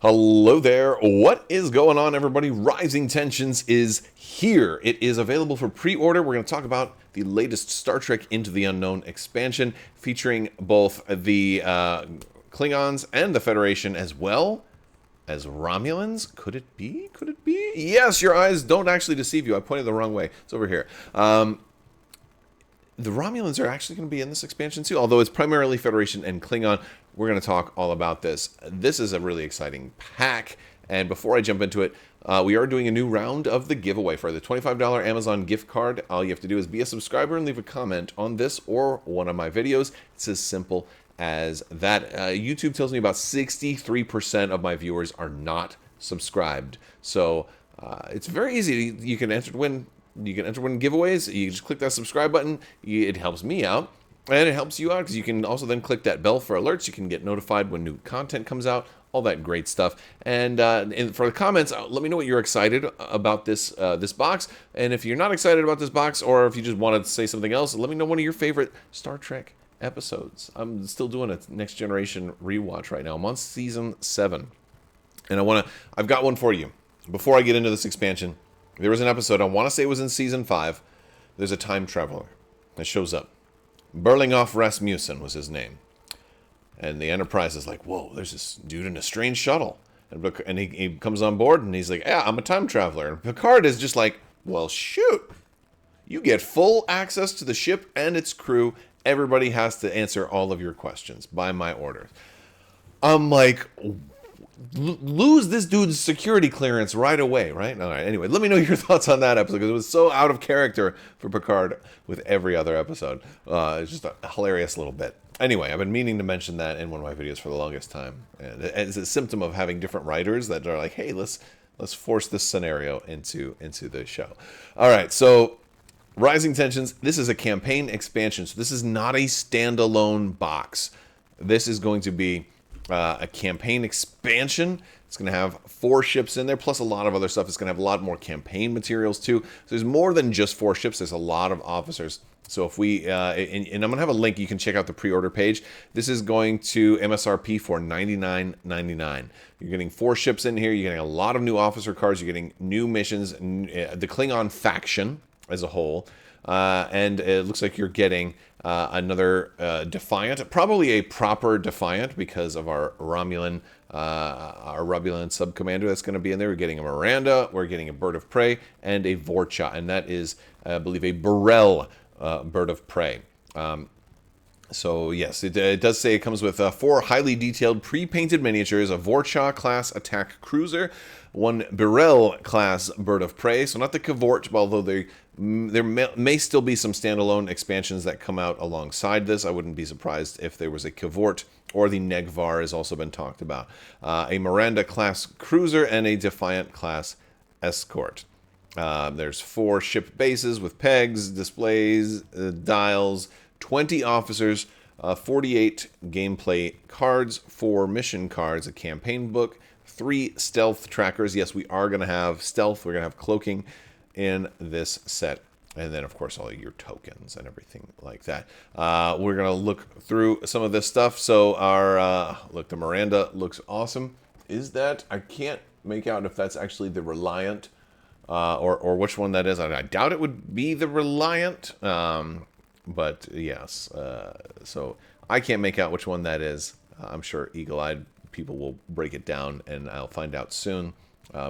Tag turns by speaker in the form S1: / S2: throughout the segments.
S1: Hello there. What is going on, everybody? Rising Tensions is here. It is available for pre-order. We're going to talk about the latest Star Trek Into the Unknown expansion, featuring both the Klingons and the Federation, as well as Romulans. Could it be? Could it be? Yes, your eyes don't actually deceive you. I pointed the wrong way. It's over here. The Romulans are actually going to be in this expansion too, although it's primarily Federation and Klingon. We're going to talk all about this. This is a really exciting pack, and before I jump into it, we are doing a new round of the giveaway for the $25 Amazon gift card. All you have to do is be a subscriber and leave a comment on this or one of my videos. It's as simple as that. YouTube tells me about 63% of my viewers are not subscribed, so it's very easy. You can enter to win. You can enter win giveaways. You just click that subscribe button. It helps me out, and it helps you out because you can also then click that bell for alerts. You can get notified when new content comes out, all that great stuff. And for the comments, let me know what you're excited about this box. And if you're not excited about this box, or if you just want to say something else, let me know one of your favorite Star Trek episodes. I'm still doing a Next Generation rewatch right now. I'm on season 7, and I've got one for you. Before I get into this expansion, there was an episode, I want to say it was in Season 5, there's a time traveler that shows up. Berlingoff Rasmussen was his name. And the Enterprise is like, whoa, there's this dude in a strange shuttle. And he comes on board, and he's like, yeah, I'm a time traveler. And Picard is just like, well, shoot. You get full access to the ship and its crew. Everybody has to answer all of your questions by my orders. I'm like, lose this dude's security clearance right away, right? All right. Anyway, let me know your thoughts on that episode, because it was so out of character for Picard with every other episode. It's just a hilarious little bit. Anyway, I've been meaning to mention that in one of my videos for the longest time, and it's a symptom of having different writers that are like, hey, let's force this scenario into the show. All right, so Rising Tensions. This is a campaign expansion, so this is not a standalone box. This is going to be a campaign expansion. It's going to have 4 ships in there, plus a lot of other stuff. It's going to have a lot more campaign materials too. So there's more than just 4 ships. There's a lot of officers. So if we, and I'm going to have a link, you can check out the pre-order page. This is going to MSRP for $99.99. You're getting 4 ships in here. You're getting a lot of new officer cards. You're getting new missions, the Klingon faction as a whole. And it looks like you're getting another Defiant, probably a proper Defiant because of our Romulan sub-commander that's going to be in there. We're getting a Miranda, we're getting a Bird of Prey, and a Vorcha, and that is, I believe, a Burrell Bird of Prey. So yes, it does say it comes with 4 highly detailed pre-painted miniatures, a Vorcha class attack cruiser, 1 Burrell class Bird of Prey, so not the Cavort, although there may still be some standalone expansions that come out alongside this. I wouldn't be surprised if there was a Cavort, or the Negvar has also been talked about. A Miranda class cruiser and a Defiant class escort. There's 4 ship bases with pegs, displays, dials, 20 officers, 48 gameplay cards, 4 mission cards, a campaign book, 3 stealth trackers. Yes, we are going to have stealth. We're going to have cloaking in this set. And then, of course, all your tokens and everything like that. We're going to look through some of this stuff. So look, the Miranda looks awesome. Is that, I can't make out if that's actually the Reliant or which one that is. I doubt it would be the Reliant. But yes, so I can't make out which one that is. I'm sure eagle-eyed people will break it down, and I'll find out soon.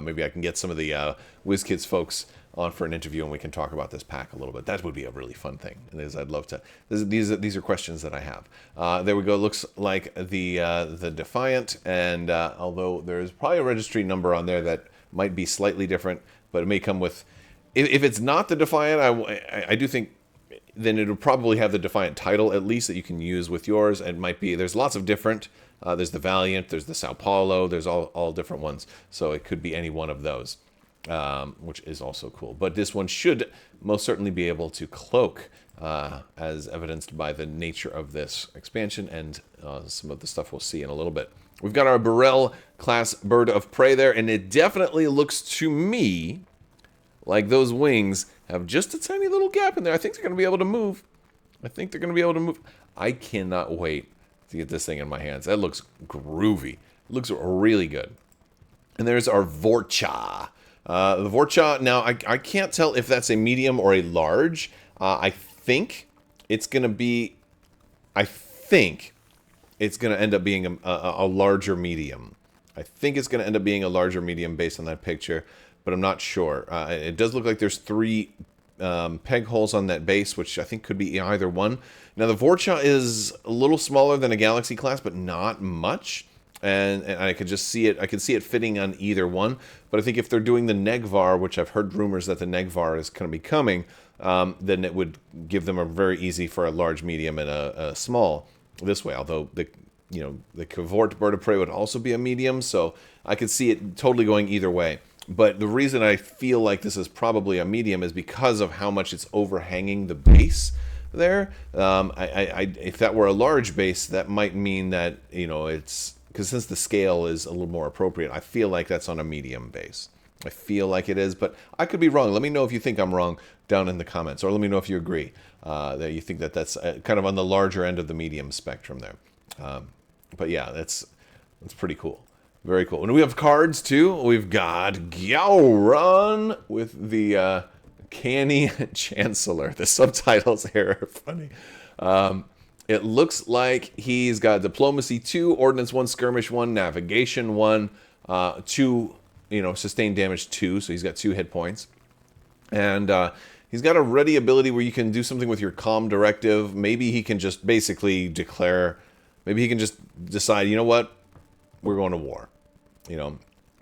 S1: Maybe I can get some of the WizKids folks on for an interview, and we can talk about this pack a little bit. That would be a really fun thing, and I'd love to. These are questions that I have. There we go. Looks like the Defiant, and although there's probably a registry number on there that might be slightly different, but it may come with. If it's not the Defiant, I do think. Then it'll probably have the Defiant title at least that you can use with yours. It might be, there's lots of different, there's the Valiant, there's the Sao Paulo, there's all different ones. So it could be any one of those, which is also cool. But this one should most certainly be able to cloak, as evidenced by the nature of this expansion and some of the stuff we'll see in a little bit. We've got our Burrell class Bird of Prey there, and it definitely looks to me like those wings have just a tiny little gap in there. I think they're going to be able to move. I cannot wait to get this thing in my hands. That looks groovy. It looks really good. And there's our Vorcha. The Vorcha, now I can't tell if that's a medium or a large. I think it's going to be, I think it's going to end up being a larger medium. I think it's going to end up being a larger medium based on that picture, but I'm not sure. It does look like there's 3 peg holes on that base, which I think could be either one. Now, the Vorcha is a little smaller than a Galaxy class, but not much. And I could just see it. I could see it fitting on either one. But I think if they're doing the Negvar, which I've heard rumors that the Negvar is going to be coming, then it would give them a very easy for a large, medium, and a small this way. Although the Cavort bird of prey would also be a medium, so I could see it totally going either way. But the reason I feel like this is probably a medium is because of how much it's overhanging the base there. If that were a large base, that might mean that it's. Because since the scale is a little more appropriate, I feel like that's on a medium base. I feel like it is, but I could be wrong. Let me know if you think I'm wrong down in the comments, or let me know if you agree that you think that that's kind of on the larger end of the medium spectrum there. But yeah, that's pretty cool. Very cool. And we have cards too. We've got Gowron with the Canny Chancellor. The subtitles here are funny. It looks like he's got Diplomacy 2, Ordnance 1, Skirmish 1, Navigation 1, 2, Sustained Damage 2, so he's got 2 hit points. And he's got a ready ability where you can do something with your Calm Directive. Maybe he can just basically declare, maybe he can just decide, you know what, we're going to war.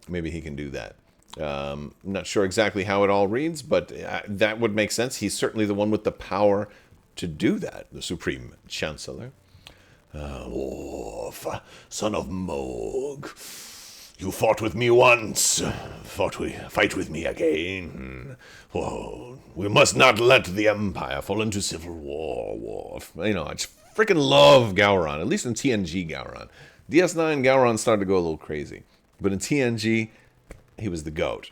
S1: Maybe he can do that. I'm not sure exactly how it all reads, but that would make sense. He's certainly the one with the power to do that, the Supreme Chancellor. Son of Moog, you fought with me once, fight with me again. Oh, we must not let the Empire fall into civil war. I just freaking love Gowron, at least in TNG Gowron. DS9 Gowron started to go a little crazy, but in TNG, he was the GOAT.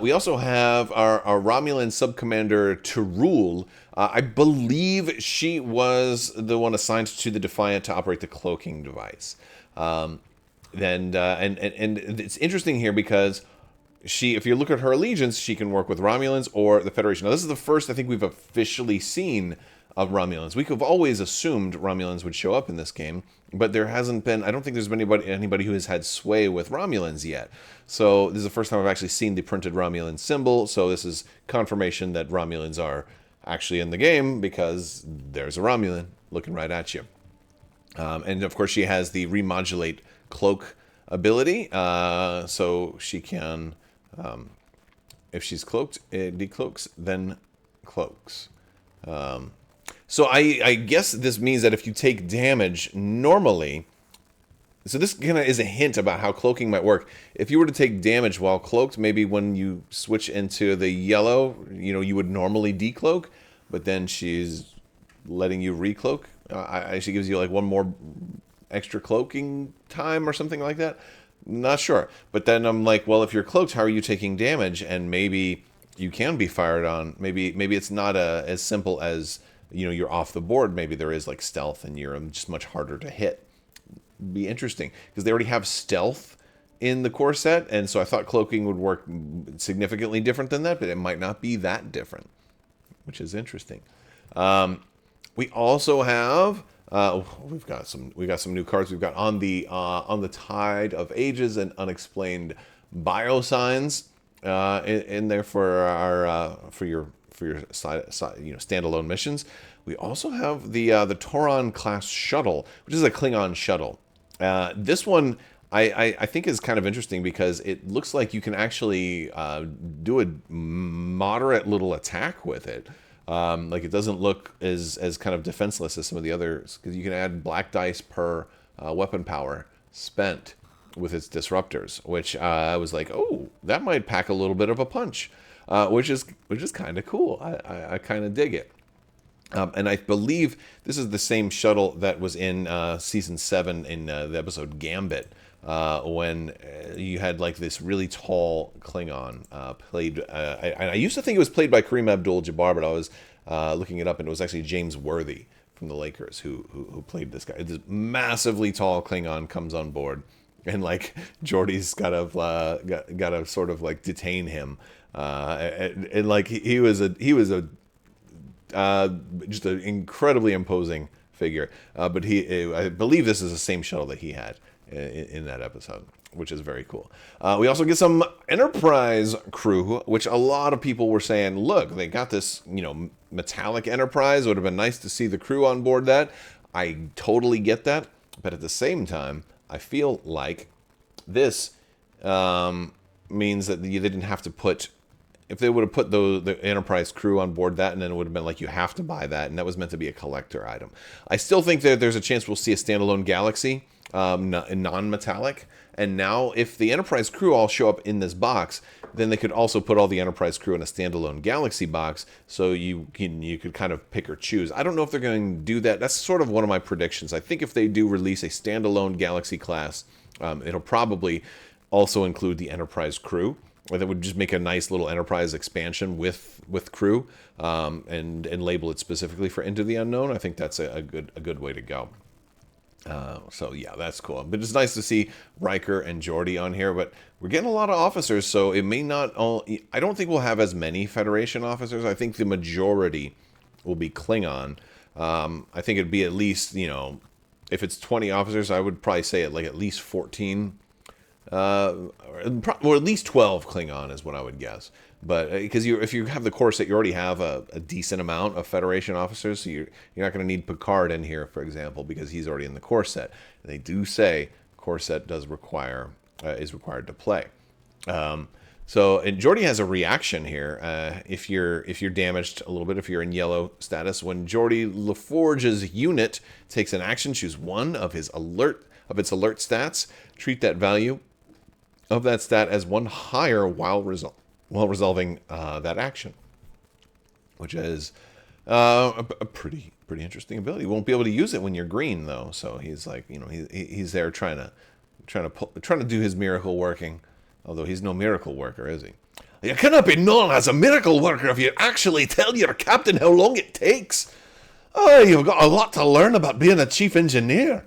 S1: We also have our Romulan Subcommander Tyrul. I believe she was the one assigned to the Defiant to operate the cloaking device. And it's interesting here because if you look at her allegiance, she can work with Romulans or the Federation. Now, this is the first I think we've officially seen of Romulans. We could have always assumed Romulans would show up in this game, but there hasn't been, I don't think there's been anybody who has had sway with Romulans yet. So this is the first time I've actually seen the printed Romulan symbol, so this is confirmation that Romulans are actually in the game because there's a Romulan looking right at you. And of course she has the remodulate cloak ability, so she can, if she's cloaked, it decloaks, then cloaks. So I guess this means that if you take damage normally, so this kind of is a hint about how cloaking might work. If you were to take damage while cloaked, maybe when you switch into the yellow, you would normally decloak, but then she's letting you recloak. She gives you like one more extra cloaking time or something like that. Not sure. But then I'm like, well, if you're cloaked, how are you taking damage? And maybe you can be fired on. Maybe it's not as simple as you're off the board. Maybe there is like stealth and you're just much harder to hit. Be interesting because they already have stealth in the core set, and so I thought cloaking would work significantly different than that, but it might not be that different, which is interesting. We also have we got some new cards. We've got on the Tide of Ages and Unexplained Biosigns in there for our for your side, standalone missions. We also have the Toron class shuttle, which is a Klingon shuttle. This one I think is kind of interesting because it looks like you can actually do a moderate little attack with it. Like it doesn't look as kind of defenseless as some of the others because you can add black dice per weapon power spent with its disruptors, which I was like, oh, that might pack a little bit of a punch, which is kind of cool. I kind of dig it. And I believe this is the same shuttle that was in Season 7 in the episode Gambit, when you had like this really tall Klingon played. I used to think it was played by Kareem Abdul-Jabbar, but I was looking it up, and it was actually James Worthy from the Lakers who played this guy. This massively tall Klingon comes on board, and like Geordi's gotta sort of like detain him, and like he was a just an incredibly imposing figure. But I believe this is the same shuttle that he had in that episode, which is very cool. We also get some Enterprise crew, which a lot of people were saying, look, they got this, metallic Enterprise. It would have been nice to see the crew on board that. I totally get that. But at the same time, I feel like this means that you didn't have to put... If they would have put the Enterprise crew on board that, and then it would have been like, you have to buy that, and that was meant to be a collector item. I still think that there's a chance we'll see a standalone Galaxy, non-metallic. And now, if the Enterprise crew all show up in this box, then they could also put all the Enterprise crew in a standalone Galaxy box, so you could kind of pick or choose. I don't know if they're going to do that. That's sort of one of my predictions. I think if they do release a standalone Galaxy class, it'll probably also include the Enterprise crew. Or that would just make a nice little Enterprise expansion with crew, and label it specifically for Into the Unknown. I think that's a good way to go. So yeah, that's cool. But it's nice to see Riker and Geordi on here. But we're getting a lot of officers, so it may not all... I don't think we'll have as many Federation officers. I think the majority will be Klingon. I think it'd be at least, if it's 20 officers, I would probably say at least 14. Or at least 12 Klingon is what I would guess. But because if you have the core set, you already have a decent amount of Federation officers, so you're not going to need Picard in here, for example, because he's already in the core set. And they do say core set is required to play. And Geordi has a reaction here. If you're damaged a little bit, if you're in yellow status, when Geordi LaForge's unit takes an action, choose one of its alert stats, treat that value of that stat as one higher while resolving that action, which is a pretty interesting ability. You won't be able to use it when you're green though. So he's like, he's there trying to do his miracle working, although he's no miracle worker, is he? You cannot be known as a miracle worker if you actually tell your captain how long it takes. Oh, you've got a lot to learn about being a chief engineer.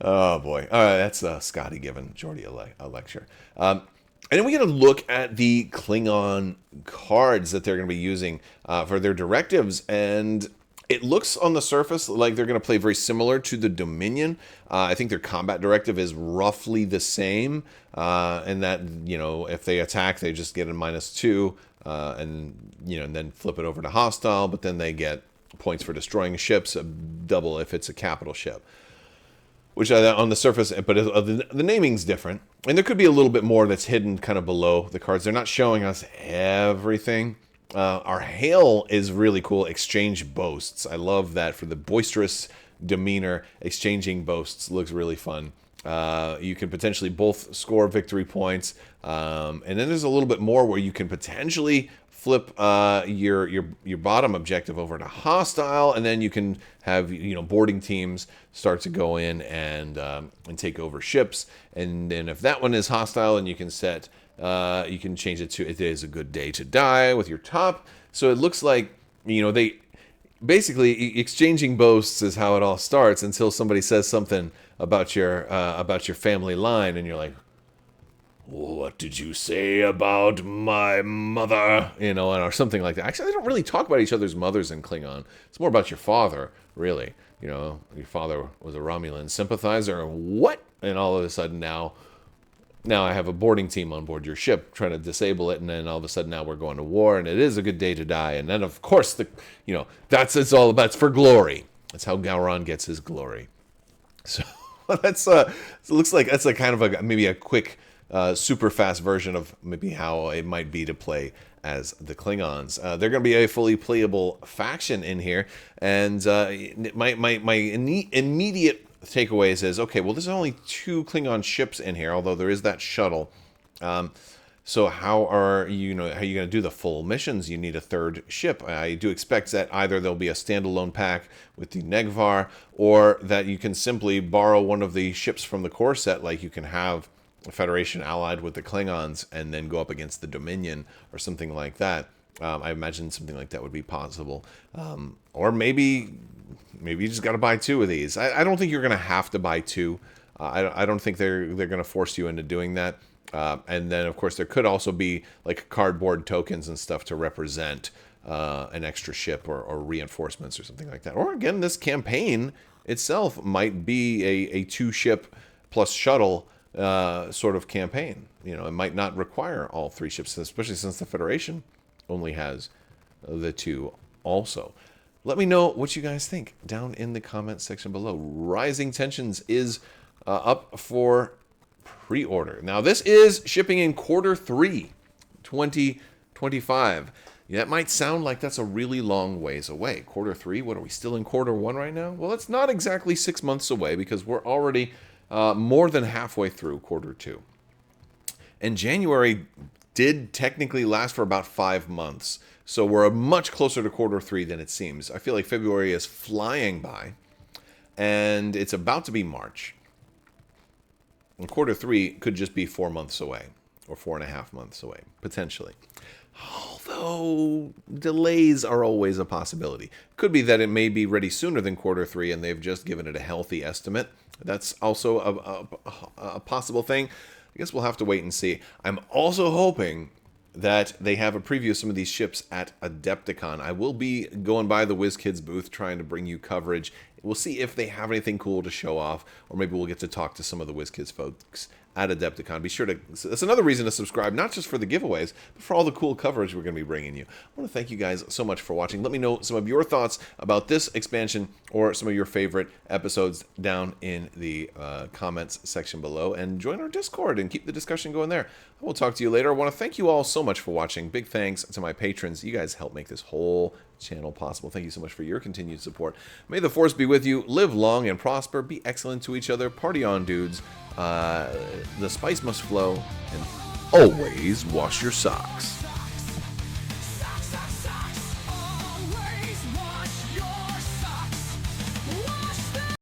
S1: Oh boy! All right, that's Scotty giving Geordi a lecture. And then we get a look at the Klingon cards that they're going to be using for their directives, and it looks on the surface like they're going to play very similar to the Dominion. I think their combat directive is roughly the same, and that if they attack, they just get a -2, and then flip it over to hostile, but then they get points for destroying ships, double if it's a capital ship. Which on the surface, but the naming's different. And there could be a little bit more that's hidden kind of below the cards. They're not showing us everything. Our hail is really cool. Exchange boasts. I love that for the boisterous demeanor. Exchanging boasts looks really fun. You can potentially both score victory points. And then there's a little bit more where you can potentially flip your bottom objective over to hostile, and then you can have boarding teams start to go in and take over ships. And then if that one is hostile, and you can change it to "It is a good day to die" with your top. So it looks like they basically exchanging boasts is how it all starts until somebody says something about your family line, and you're like, "What did you say about my mother?" Or something like that. Actually, they don't really talk about each other's mothers in Klingon. It's more about your father, really. Your father was a Romulan sympathizer, what? And all of a sudden now I have a boarding team on board your ship trying to disable it, and then all of a sudden now we're going to war, and it is a good day to die. And then of course it's all about, it's for glory. That's how Gowron gets his glory. So that's it looks like that's maybe a quick super fast version of maybe how it might be to play as the Klingons. They're going to be a fully playable faction in here, and my immediate takeaways is, okay, well, there's only 2 Klingon ships in here, although there is that shuttle. So how are you going to do the full missions? You need a 3rd ship. I do expect that either there'll be a standalone pack with the Negvar, or that you can simply borrow one of the ships from the core set, like you can have Federation allied with the Klingons and then go up against the Dominion or something like that. I imagine something like that would be possible. Or maybe you just got to buy 2 of these. I don't think you're going to have to buy 2. I don't think they're going to force you into doing that. And then, of course, there could also be like cardboard tokens and stuff to represent an extra ship or reinforcements or something like that. Or again, this campaign itself might be a 2-ship plus shuttle sort of campaign. You know, it might not require all 3 ships, especially since the Federation only has the 2 also. Let me know what you guys think down in the comments section below. Rising Tensions is up for pre-order. Now, this is shipping in Q3 2025. That might sound like that's a really long ways away. Q3, what are we, still in Q1 right now? Well, it's not exactly 6 months away because we're already more than halfway through Q2. And January did technically last for about 5 months. So we're much closer to Q3 than it seems. I feel like February is flying by. And it's about to be March. And Q3 could just be 4 months away. Or 4.5 months away, potentially. Although delays are always a possibility. Could be that it may be ready sooner than Q3 and they've just given it a healthy estimate. That's also a possible thing. I guess we'll have to wait and see. I'm also hoping that they have a preview of some of these ships at Adepticon. I will be going by the WizKids booth trying to bring you coverage. We'll see if they have anything cool to show off, or maybe we'll get to talk to some of the WizKids folks at Adepticon. Be sure to, that's another reason to subscribe, not just for the giveaways, but for all the cool coverage we're going to be bringing you. I want to thank you guys so much for watching. Let me know some of your thoughts about this expansion or some of your favorite episodes down in the comments section below, and join our Discord and keep the discussion going there. I will talk to you later. I want to thank you all so much for watching. Big thanks to my patrons. You guys help make this whole channel possible. Thank you so much for your continued support. May the force be with you. Live long and prosper. Be excellent to each other. Party on, dudes. The spice must flow, and always wash your socks.